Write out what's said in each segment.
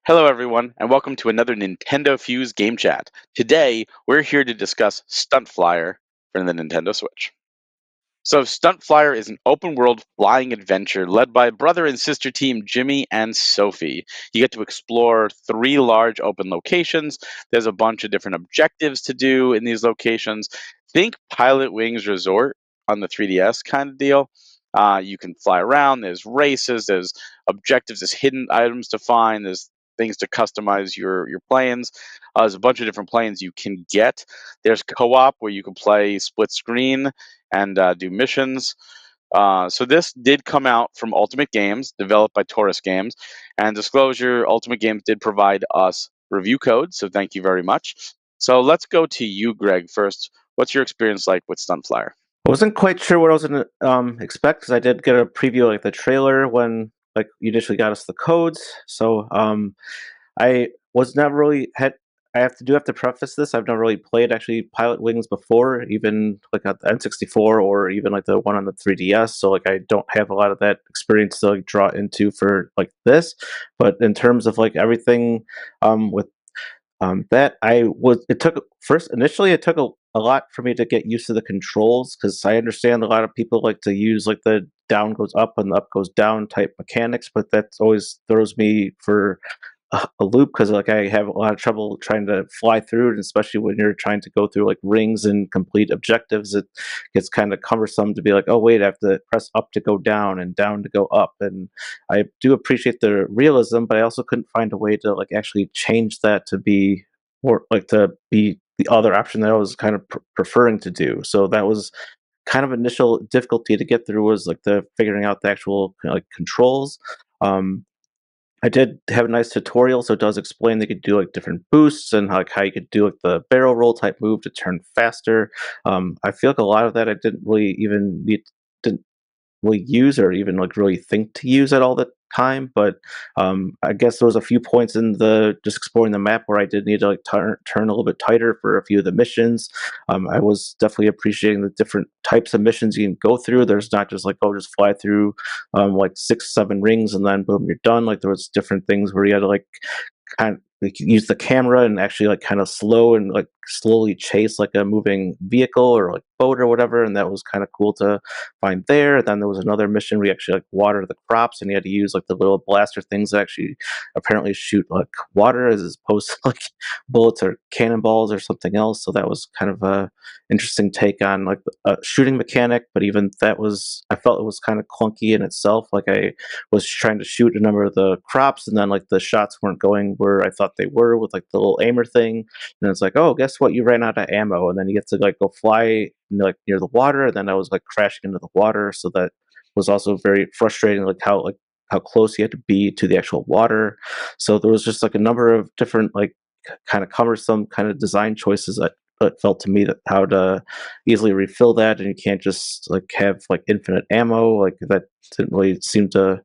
Hello, everyone, and welcome to another NintendoFuse Game Chat. Today, we're here to discuss Stunt Flyer for the Nintendo Switch. So, Stunt Flyer is an open world flying adventure led by brother and sister team Jimmy and Sophie. You get to explore three large open locations. There's a bunch of different objectives to do in these locations. Think Pilot Wings Resort on the 3DS kind of deal. You can fly around, there's races, there's objectives, there's hidden items to find, there's things to customize your planes. There's a bunch of different planes you can get. There's co-op where you can play split screen and do missions. So this did come out from Ultimate Games, developed by Taurus Games, and disclosure: Ultimate Games did provide us review codes, so thank you very much. So let's go to you, Greg, first. What's your experience like with Stunt Flyer? I wasn't quite sure what I was gonna expect because I did get a preview, like the trailer when you initially got us the codes. So I was never really had. I have to preface this. I've never really played actually Pilot Wings before, even like at the N64 or even like the one on the 3DS. So like I don't have a lot of that experience to like draw into for like this. But in terms of like everything with that I was it took first initially it took a lot for me to get used to the controls because I understand a lot of people like to use like the down goes up and the up goes down type mechanics, but that always throws me for a loop because like I have a lot of trouble trying to fly through it, especially when you're trying to go through like rings and complete objectives. It gets kind of cumbersome to be like, oh wait, I have to press up to go down and down to go up. And I do appreciate the realism, but I also couldn't find a way to like actually change that to be more like to be the other option that I was kind of preferring to do. So that was kind of initial difficulty to get through was like the figuring out the actual like controls. Um, I did have a nice tutorial, so it does explain they could do like different boosts and like how you could do like the barrel roll type move to turn faster. I feel like a lot of that I didn't really even need didn't really use or even like really think to use it all the time. But I guess there was a few points in the just exploring the map where I did need to like turn a little bit tighter for a few of the missions. I was definitely appreciating the different types of missions you can go through. There's not just like, oh, just fly through like 6, 7 rings and then boom, you're done. Like there was different things where you had to like kind of like use the camera and actually like kind of slow and like slowly chase like a moving vehicle or like boat or whatever, and that was kind of cool to find there. Then there was another mission where you actually like water the crops and you had to use like the little blaster things that actually apparently shoot like water as opposed to like bullets or cannonballs or something else. So that was kind of a interesting take on like a shooting mechanic, but even that was I felt it was kind of clunky in itself. Like I was trying to shoot a number of the crops and then like the shots weren't going where I thought they were with like the little aimer thing. And it's like, oh, guess what? You ran out of ammo, and then you get to like go fly like near the water, and then I was like crashing into the water, so that was also very frustrating. Like how close you had to be to the actual water. So there was just like a number of different like kind of cumbersome kind of design choices that it felt to me that how to easily refill that, and you can't just like have like infinite ammo. Like that didn't really seem to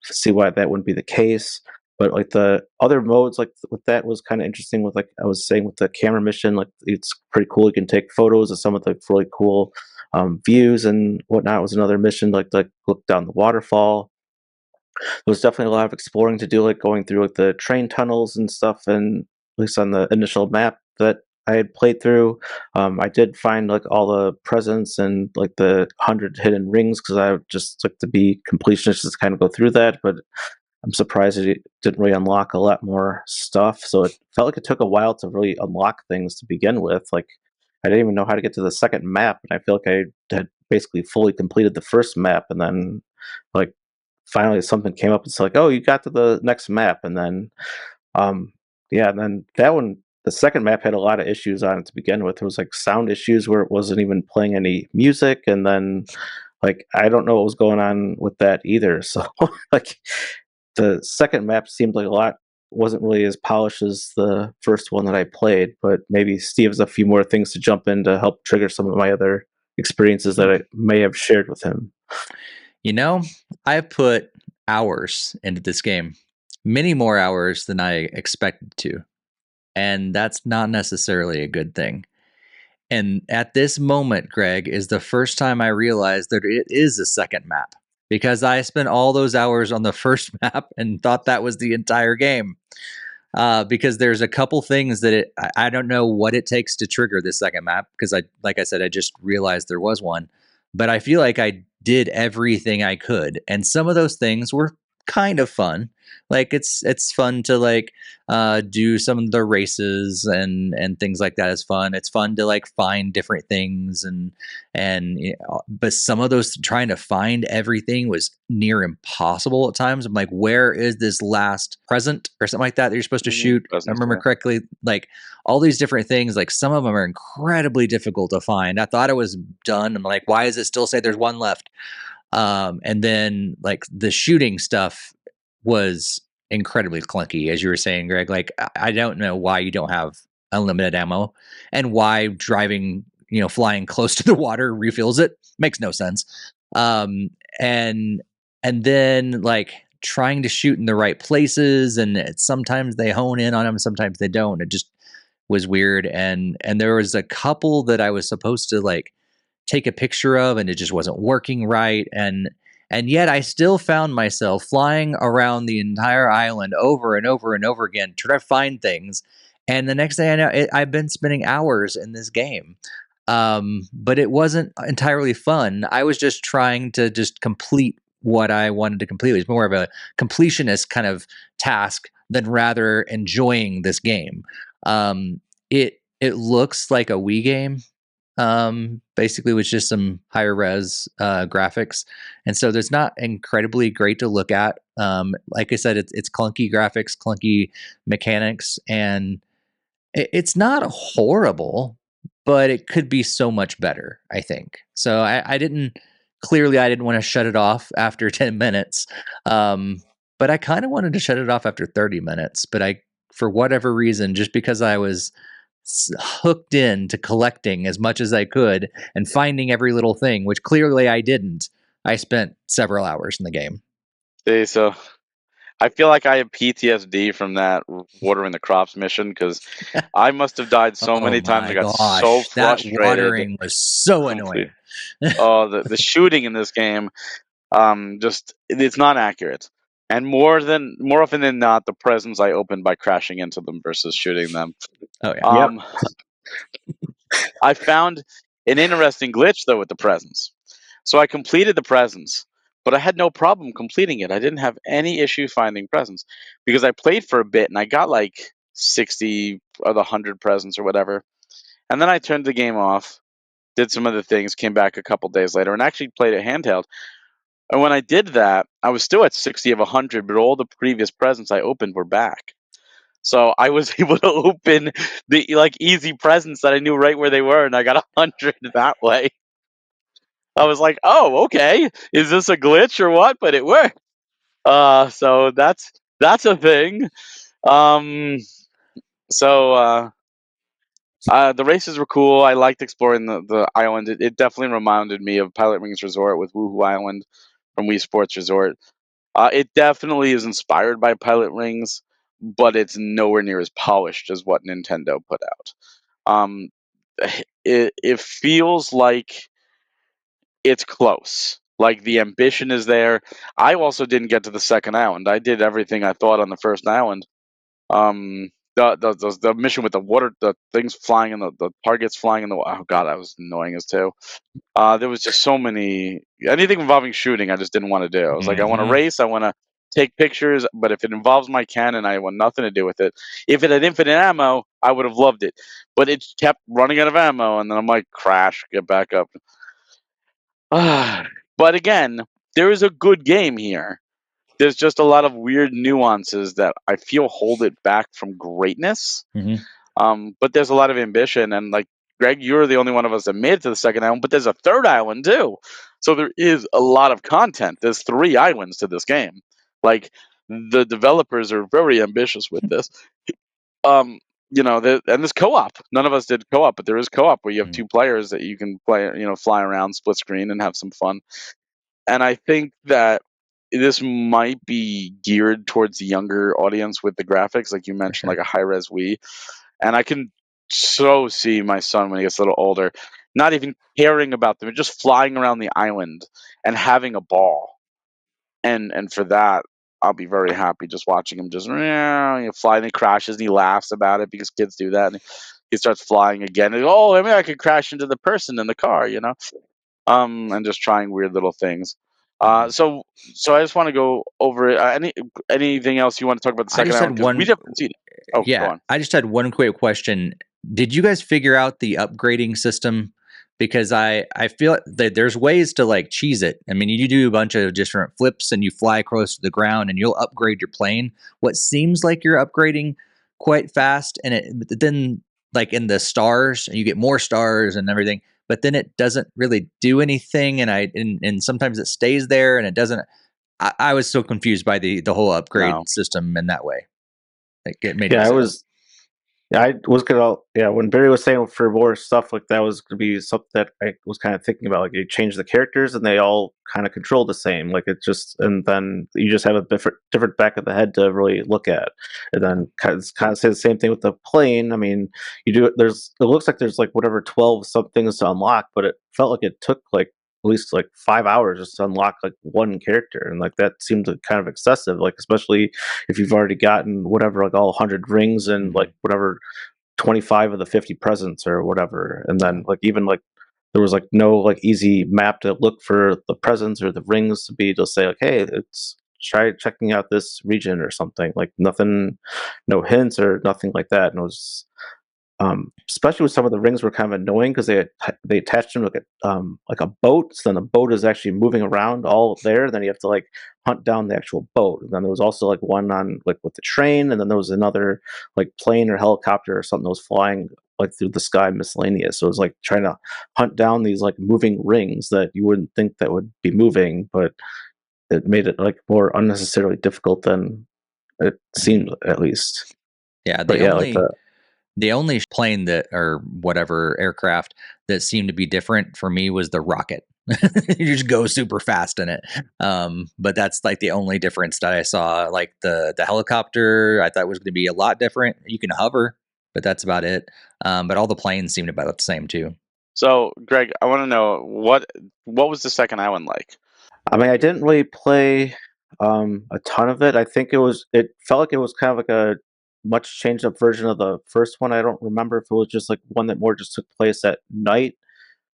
see why that wouldn't be the case. But like the other modes, like with that was kind of interesting. With like I was saying with the camera mission, like it's pretty cool. You can take photos of some of the really cool views and whatnot. It was another mission like look down the waterfall. There was definitely a lot of exploring to do, like going through like the train tunnels and stuff. And at least on the initial map that I had played through, I did find like all the presents and like the 100 hidden rings because I would just like to be completionist, just kind of go through that. But I'm surprised it didn't really unlock a lot more stuff. So it felt like it took a while to really unlock things to begin with. Like I didn't even know how to get to the second map, and I feel like I had basically fully completed the first map, and then like finally something came up. It's like, oh, you got to the next map, and then um, yeah, and then that one. The second map had a lot of issues on it to begin with. There was like sound issues where it wasn't even playing any music, and then like I don't know what was going on with that either. So like the second map seemed like a lot wasn't really as polished as the first one that I played, but maybe Steve has a few more things to jump in to help trigger some of my other experiences that I may have shared with him. You know, I've put hours into this game, many more hours than I expected to. And that's not necessarily a good thing. And at this moment, Greg, is the first time I realized that it is a second map. because I spent all those hours on the first map and thought that was the entire game. Because there's a couple things that I don't know what it takes to trigger this second map, because like I said, I just realized there was one, but I feel like I did everything I could, and some of those things were kind of fun. Like it's fun to like do some of the races and things like that is fun. It's fun to like find different things and but some of those, trying to find everything was near impossible at times. I'm like, where is this last present or something like that you're supposed to shoot? I remember correctly, like all these different things, like some of them are incredibly difficult to find. I thought it was done. I'm like, why does it still say there's one left? And then like the shooting stuff was incredibly clunky, as you were saying, Greg. Like I don't know why you don't have unlimited ammo, and why driving, flying close to the water refills it. Makes no sense. Um, and and then like trying to shoot in the right places, and sometimes they hone in on them, sometimes they don't. It just was weird. And there was a couple that I was supposed to like take a picture of, and it just wasn't working right. And yet I still found myself flying around the entire island over and over and over again to try to find things. And the next thing I know, I've been spending hours in this game. But it wasn't entirely fun. I was just trying to just complete what I wanted to complete. It was more of a completionist kind of task than rather enjoying this game. It looks like a Wii game, basically, with just some higher res graphics, and so there's not incredibly great to look at. Like I said, it's clunky graphics, clunky mechanics, and it's not horrible, but it could be so much better, I think. So I didn't want to shut it off after 10 minutes. But I kind of wanted to shut it off after 30 minutes, but for whatever reason, just because I was hooked in to collecting as much as I could and finding every little thing, which clearly I didn't, I spent several hours in the game. See, so I feel like I have PTSD from that watering the crops mission, because I must have died so many times. I got so that frustrated. watering was so annoying. Oh, the shooting in this game, just it's not accurate. And more often than not, the presents I opened by crashing into them versus shooting them. Oh yeah. I found an interesting glitch though with the presents. So I completed the presents, but I had no problem completing it. I didn't have any issue finding presents because I played for a bit and I got like 60 or the 100 presents or whatever. And then I turned the game off, did some other things, came back a couple days later and actually played it handheld. And when I did that, I was still at 60 of 100, but all the previous presents I opened were back. So I was able to open the like easy presents that I knew right where they were, and I got 100 that way. I was like, "Oh, okay. Is this a glitch or what?" But it worked. So that's a thing. Um, so the races were cool. I liked exploring the island. It definitely reminded me of Pilot Wings Resort with Woohoo Island from Wii Sports Resort. It definitely is inspired by Pilot Rings, but it's nowhere near as polished as what Nintendo put out. Um, it feels like it's close. Like the ambition is there. I also didn't get to the second island. I did everything I thought on the first island. The mission with the water, the things flying in the targets flying in the. Oh god, that was annoying as too. There was just so many anything involving shooting. I just didn't want to do. I was like, I want to race. I want to take pictures, but if it involves my cannon, I want nothing to do with it. If it had infinite ammo, I would have loved it, but it kept running out of ammo, and then I'm like, crash, get back up. But again, there is a good game here. There's just a lot of weird nuances that I feel hold it back from greatness. But there's a lot of ambition, and like Greg, you're the only one of us that made it to the second island, but there's a third island too. So there is a lot of content. There's 3 islands to this game. Like the developers are very ambitious with this. And there's co-op. None of us did co-op, but there is co-op where you have 2 players that you can play, fly around split screen and have some fun. And I think that this might be geared towards the younger audience with the graphics, like you mentioned, like a high res Wii. And I can so see my son when he gets a little older, not even caring about them, just flying around the island and having a ball. and for that, I'll be very happy just watching him just fly, and he crashes and he laughs about it because kids do that. And he starts flying again. And, oh, maybe I could crash into the person in the car, and just trying weird little things. So I just want to go over it. Anything else you want to talk about the I second just hour? had Because we one. haven't seen it. Oh, go Yeah, on. I just had one quick question. Did you guys figure out the upgrading system? Because I feel that there's ways to like cheese it. I mean, you do a bunch of different flips and you fly close to the ground and you'll upgrade your plane. What seems like you're upgrading quite fast, and but then like in the stars, you get more stars and everything. But then it doesn't really do anything, and sometimes it stays there and it doesn't. I was so confused by the whole upgrade No. system in that way. Like it made no Yeah, I sense. was. Yeah, I was gonna. Yeah, when Barry was saying for more stuff like that was gonna be something that I was kind of thinking about. Like you change the characters and they all kind of control the same. Like it just, and then you just have a different back of the head to really look at. And then kind of say the same thing with the plane. I mean, you do. It looks like there's like whatever 12 some things to unlock, but it felt like it took like at least like 5 hours just to unlock like one character, and like that seemed kind of excessive. Like especially if you've already gotten whatever like all 100 rings and like whatever 25 of the 50 presents or whatever, and then like even like there was like no like easy map to look for the presents or the rings to be to say like, hey, it's try checking out this region or something. Like nothing, no hints or nothing like that. And it was especially with some of the rings were kind of annoying because they attached them like a boat. So then the boat is actually moving around all there. Then you have to like hunt down the actual boat. And then there was also like one on like with the train, and then there was another like plane or helicopter or something that was flying like through the sky miscellaneous. So it was like trying to hunt down these like moving rings that you wouldn't think that would be moving, but it made it like more unnecessarily difficult than it seemed at least. Yeah, But yeah, like the the only plane that or whatever aircraft that seemed to be different for me was the rocket. You just go super fast in it. But that's like the only difference that I saw. Like the helicopter, I thought was going to be a lot different. You can hover, but that's about it. But all the planes seemed about the same too. So, Greg, I want to know what was the second island like? I mean, I didn't really play a ton of it. I think it felt like it was kind of like a much changed up version of the first one. I don't remember if it was just like one that more just took place at night,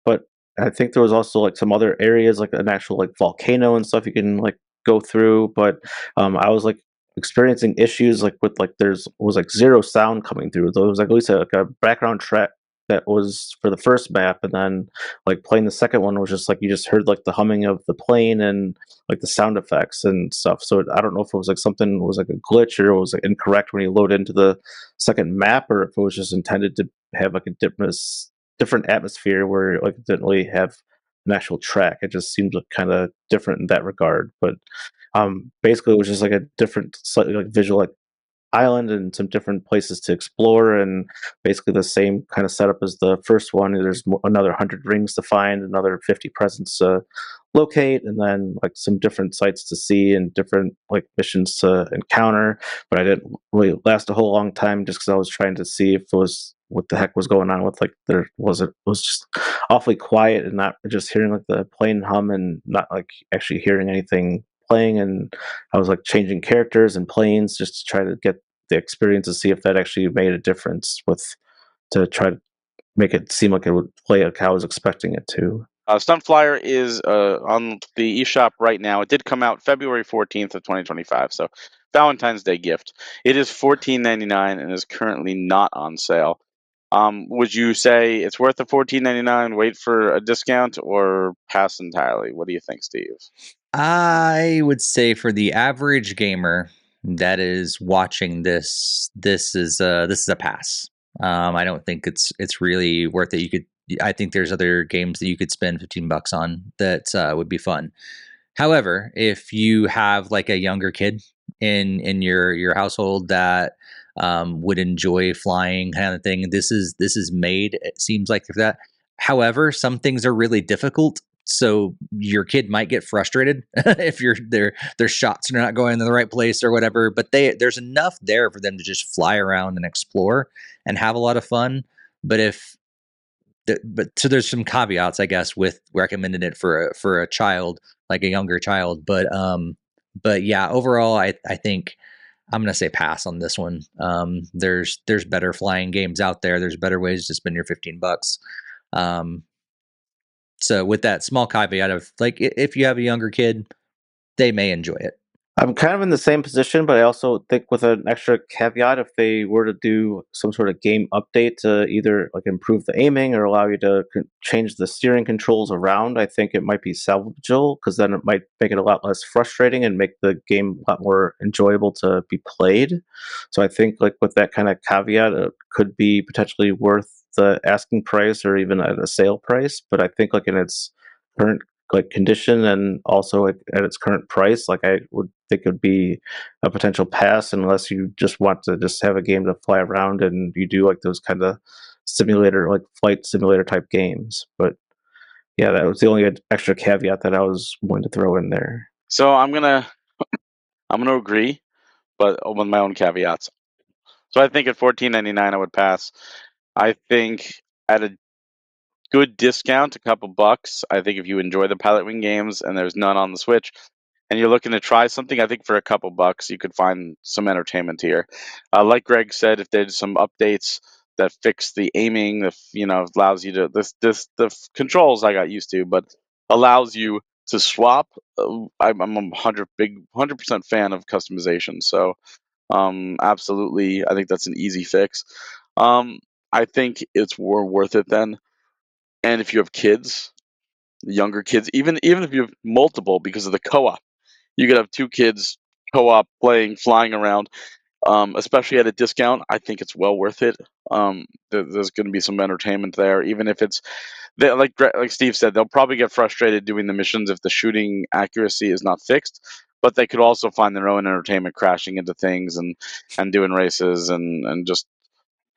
but I think there was also like some other areas like an actual like volcano and stuff you can like go through. But I was like experiencing issues like with like there's was like zero sound coming through. There was like at least like a background track that was for the first map, and then like playing the second one was just like you just heard like the humming of the plane and like the sound effects and stuff. So I don't know if it was like something was like a glitch or it was like incorrect when you load into the second map, or if it was just intended to have like a different atmosphere where like it didn't really have an actual track. It just seemed like kind of different in that regard. But basically, it was just like a different, slightly like visual like island and some different places to explore, and basically the same kind of setup as the first one. There's another 100 rings to find, another 50 presents to locate, and then like some different sites to see and different like missions to encounter. But I didn't really last a whole long time just because I was trying to see if it was what the heck was going on with like there was just awfully quiet and not just hearing like the plane hum and not like actually hearing anything playing. And I was like changing characters and planes just to try to get the experience to see if that actually made a difference with to try to make it seem like it would play like how I was expecting it to. Stunt Flyer is on the eShop right now. It did come out February 14th of 2025, so Valentine's Day gift. It is $14.99 and is currently not on sale. Would you say it's worth the $14.99? Wait for a discount or pass entirely? What do you think, Steve? I would say for the average gamer that is watching this, this is a pass. I don't think it's really worth it. I think there's other games that you could spend $15 on that would be fun. However, if you have like a younger kid in your household that would enjoy flying kind of thing, this is made. It seems like for that. However, some things are really difficult, so your kid might get frustrated if their shots are not going in the right place or whatever. But there's enough there for them to just fly around and explore and have a lot of fun. But so there's some caveats, I guess, with recommending it for a child, like a younger child. But But yeah, overall, I think I'm going to say pass on this one. There's better flying games out there. There's better ways to spend your $15. So with that small caveat of like, if you have a younger kid, they may enjoy it. I'm kind of in the same position, but I also think with an extra caveat, if they were to do some sort of game update to either like improve the aiming or allow you to change the steering controls around, I think it might be salvageable because then it might make it a lot less frustrating and make the game a lot more enjoyable to be played. So I think like with that kind of caveat, it could be potentially worth the asking price or even at a sale price. But I think like in its current like condition and also at its current price, like I would think it would be a potential pass unless you just want to just have a game to fly around and you do like those kind of simulator like flight simulator type games. But yeah, that was the only extra caveat that I was willing to throw in there. So I'm gonna agree, but with my own caveats. So I think at $14.99 I would pass. I think at a good discount, a couple bucks. I think if you enjoy the Pilot Wing games and there's none on the Switch, and you're looking to try something, I think for a couple bucks you could find some entertainment here. Like Greg said, if there's some updates that fix the aiming, if allows you to the controls I got used to, but allows you to swap. I'm a 100% fan of customization. So absolutely, I think that's an easy fix. I think it's more worth it then. And if you have kids, younger kids, even if you have multiple because of the co-op, you could have two kids co-op playing, flying around, especially at a discount. I think it's well worth it. There's going to be some entertainment there, even if it's like Steve said, they'll probably get frustrated doing the missions if the shooting accuracy is not fixed. But they could also find their own entertainment crashing into things and doing races and just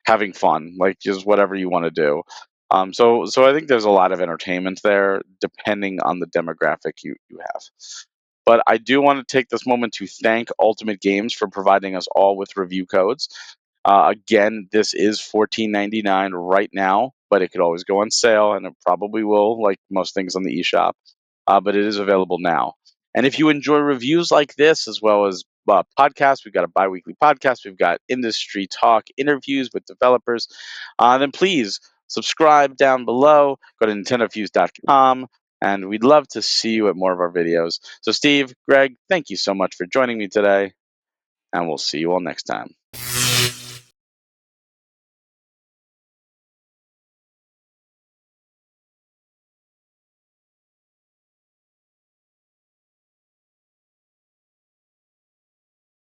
having fun, like just whatever you want to do. So I think there's a lot of entertainment there, depending on the demographic you have. But I do want to take this moment to thank Ultimate Games for providing us all with review codes. Again, this is $14.99 right now, but it could always go on sale, and it probably will, like most things on the eShop. But it is available now. And if you enjoy reviews like this, as well as podcasts, we've got a bi-weekly podcast, we've got industry talk, interviews with developers, then please subscribe down below. Go to NintendoFuse.com, and we'd love to see you at more of our videos. So Steve, Greg, thank you so much for joining me today, and we'll see you all next time.